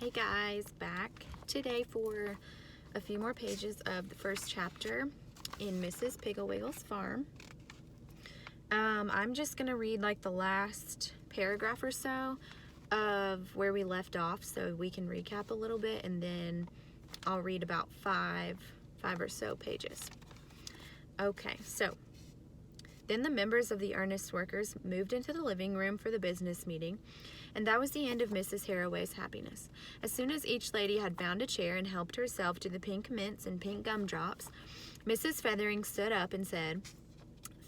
Hey guys, back today for a few more pages of the first chapter in Mrs. Piggle's farm. I'm just going to read like the last paragraph or so of where we left off so we can recap a little bit, and then I'll read about five or so pages. Okay, so then the members of the earnest workers moved into the living room for the business meeting, and that was the end of Mrs. Harroway's happiness. As soon as each lady had found a chair and helped herself to the pink mints and pink gumdrops, Mrs. Feathering stood up and said,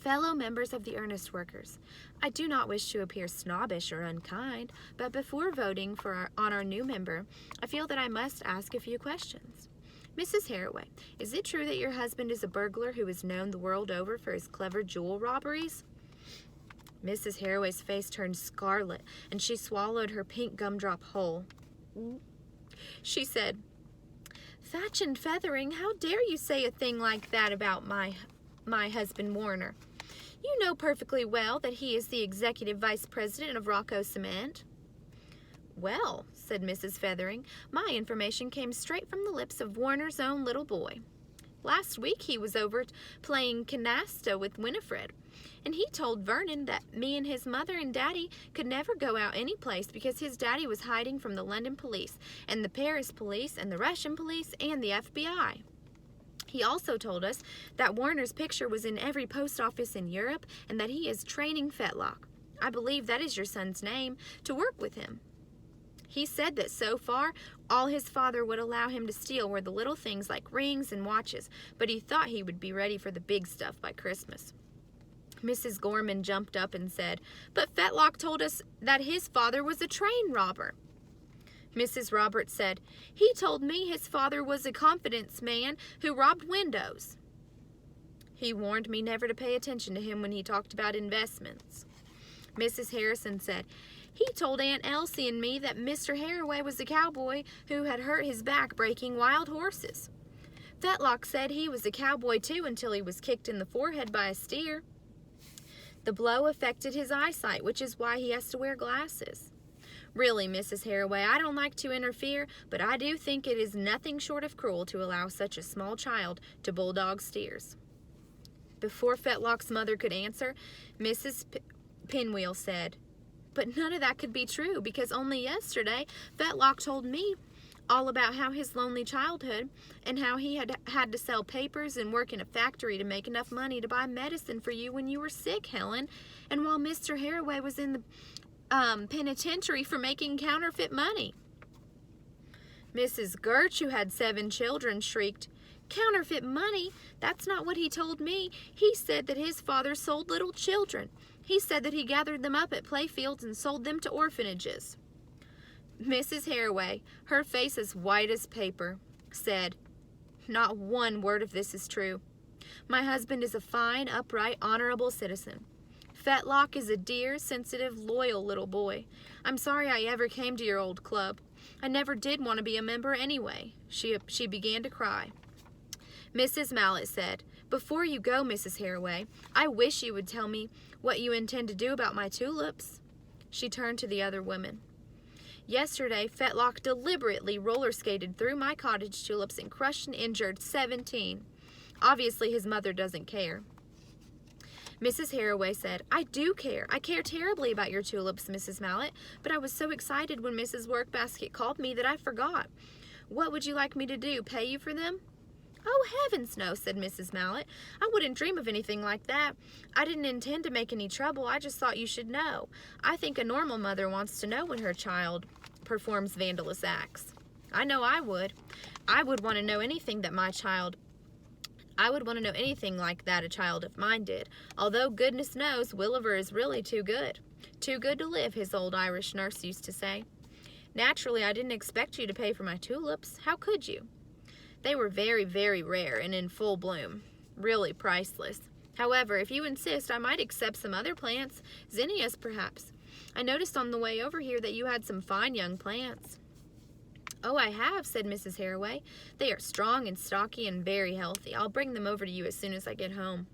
"Fellow members of the earnest workers, I do not wish to appear snobbish or unkind, but before voting on our new member, I feel that I must ask a few questions. Mrs. Harroway, is it true that your husband is a burglar who is known the world over for his clever jewel robberies?" Mrs. Harroway's face turned scarlet, and she swallowed her pink gumdrop whole. She said, "Thatch and Feathering, how dare you say a thing like that about my husband Warner? You know perfectly well that he is the executive vice president of Rocco Cement." "Well," said Mrs. Feathering, "my information came straight from the lips of Warner's own little boy. Last week he was over playing canasta with Winifred, and he told Vernon that me and his mother and Daddy could never go out any place because his daddy was hiding from the London police and the Paris police and the Russian police and the FBI. He also told us that Warner's picture was in every post office in Europe and that he is training Fetlock, I believe that is your son's name, to work with him. He said that so far, all his father would allow him to steal were the little things like rings and watches, but he thought he would be ready for the big stuff by Christmas." Mrs. Gorman jumped up and said, "But Fetlock told us that his father was a train robber." Mrs. Roberts said, "He told me his father was a confidence man who robbed windows. He warned me never to pay attention to him when he talked about investments." Mrs. Harrison said, "He told Aunt Elsie and me that Mr. Harroway was a cowboy who had hurt his back breaking wild horses. Fetlock said he was a cowboy too until he was kicked in the forehead by a steer. The blow affected his eyesight, which is why he has to wear glasses. Really, Mrs. Harroway, I don't like to interfere, but I do think it is nothing short of cruel to allow such a small child to bulldog steers." Before Fetlock's mother could answer, Mrs. Pinwheel said, "But none of that could be true, because only yesterday Fetlock told me all about how his lonely childhood and how he had to sell papers and work in a factory to make enough money to buy medicine for you when you were sick, Helen, and while Mr. Harroway was in the penitentiary for making counterfeit money." Mrs. Gertch, who had 7 children, shrieked, "Counterfeit money? That's not what he told me. He said that his father sold little children. He said that he gathered them up at playfields and sold them to orphanages." Mrs. Harroway, her face as white as paper, said, "Not one word of this is true. My husband is a fine, upright, honorable citizen. Fetlock is a dear, sensitive, loyal little boy. I'm sorry I ever came to your old club. I never did want to be a member anyway." She began to cry. Mrs. Mallet said, "Before you go, Mrs. Harroway, I wish you would tell me what you intend to do about my tulips." She turned to the other women. "Yesterday, Fetlock deliberately roller skated through my cottage tulips and crushed and injured 17. Obviously, his mother doesn't care." Mrs. Harroway said, "I do care. I care terribly about your tulips, Mrs. Mallet, but I was so excited when Mrs. Workbasket called me that I forgot. What would you like me to do, pay you for them?" "Oh, heavens no," said Mrs. Mallet. "I wouldn't dream of anything like that. I didn't intend to make any trouble. I just thought you should know. I think a normal mother wants to know when her child performs vandalous acts. I know I would. I would want to know anything like that a child of mine did, although goodness knows Williver is really too good. Too good to live, his old Irish nurse used to say. Naturally, I didn't expect you to pay for my tulips. How could you? They were very, very rare and in full bloom. Really priceless. However, if you insist, I might accept some other plants. Zinnias, perhaps. I noticed on the way over here that you had some fine young plants." "Oh, I have," said Mrs. Harroway. "They are strong and stocky and very healthy. I'll bring them over to you as soon as I get home."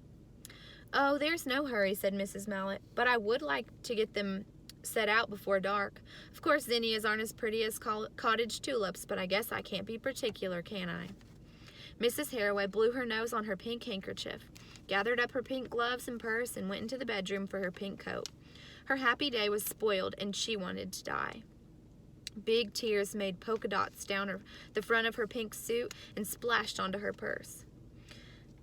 "Oh, there's no hurry," said Mrs. Mallet, "but I would like to get them set out before dark. Of course, zinnias aren't as pretty as cottage tulips, but I guess I can't be particular, can I? Mrs. Haraway blew her nose on her pink handkerchief, gathered up her pink gloves and purse, and went into the bedroom for her pink coat. Her happy day was spoiled, and she wanted to die. Big tears made polka dots down the front of her pink suit and splashed onto her purse.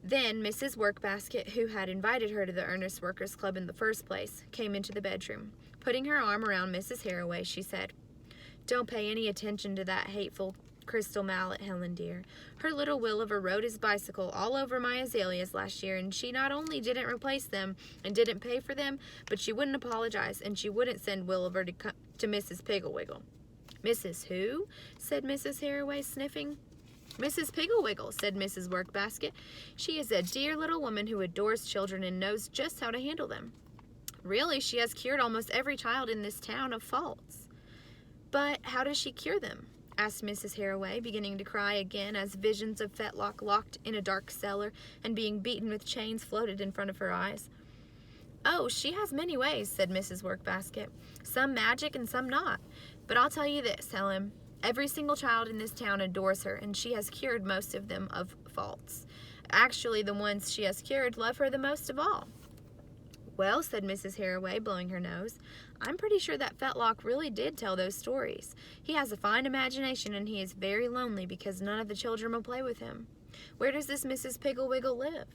Then Mrs. Workbasket, who had invited her to the Earnest Workers Club in the first place, came into the bedroom. Putting her arm around Mrs. Haraway, she said, "Don't pay any attention to that hateful Crystal Mallet, Helen dear. Her little Williver rode his bicycle all over my azaleas last year, and she not only didn't replace them and didn't pay for them, but she wouldn't apologize, and she wouldn't send Williver to Mrs. Piggle. "Mrs. who?" said Mrs. Haraway, sniffing. "Mrs. Piggle," said Mrs. Workbasket. "She is a dear little woman who adores children and knows just how to handle them. Really, she has cured almost every child in this town of faults." "But how does she cure them?" asked Mrs. Haraway, beginning to cry again as visions of Fetlock locked in a dark cellar and being beaten with chains floated in front of her eyes. "Oh, she has many ways," said Mrs. Workbasket. "Some magic and some not. But I'll tell you this, Helen. Every single child in this town adores her, and she has cured most of them of faults. Actually, the ones she has cured love her the most of all." "Well," said Mrs. Haraway, blowing her nose, "I'm pretty sure that Fetlock really did tell those stories. He has a fine imagination, and he is very lonely because none of the children will play with him. Where does this Mrs. Piggle live?"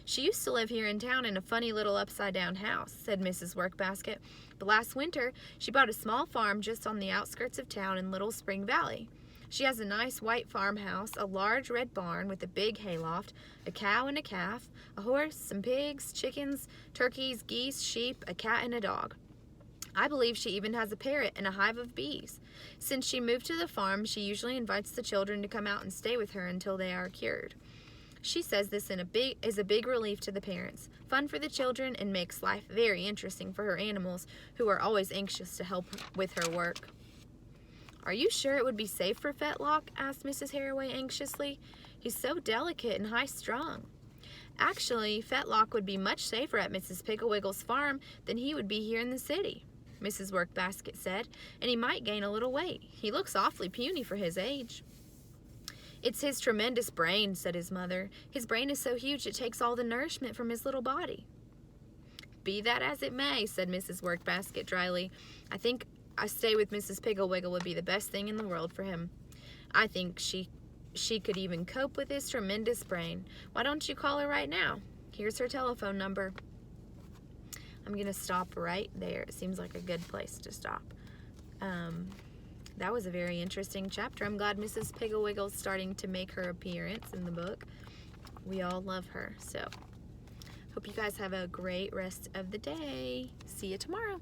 "She used to live here in town in a funny little upside-down house," said Mrs. Workbasket. "But last winter, she bought a small farm just on the outskirts of town in Little Spring Valley. She has a nice white farmhouse, a large red barn with a big hayloft, a cow and a calf, a horse, some pigs, chickens, turkeys, geese, sheep, a cat, and a dog. I believe she even has a parrot and a hive of bees. Since she moved to the farm, she usually invites the children to come out and stay with her until they are cured. She says this is a big relief to the parents, fun for the children, and makes life very interesting for her animals, who are always anxious to help with her work." "Are you sure it would be safe for Fetlock?" asked Mrs. Haraway anxiously. "He's so delicate and high-strung." "Actually, Fetlock would be much safer at Mrs. Piggle's farm than he would be here in the city," Mrs. Workbasket said, "and he might gain a little weight. He looks awfully puny for his age." "It's his tremendous brain," said his mother. "His brain is so huge it takes all the nourishment from his little body." "Be that as it may," said Mrs. Workbasket dryly, "I think I stay with Mrs. Piggle would be the best thing in the world for him. I think she could even cope with his tremendous brain. Why don't you call her right now? Here's her telephone number." I'm going to stop right there. It seems like a good place to stop. That was a very interesting chapter. I'm glad Mrs. Piggle's starting to make her appearance in the book. We all love her. So, hope you guys have a great rest of the day. See you tomorrow.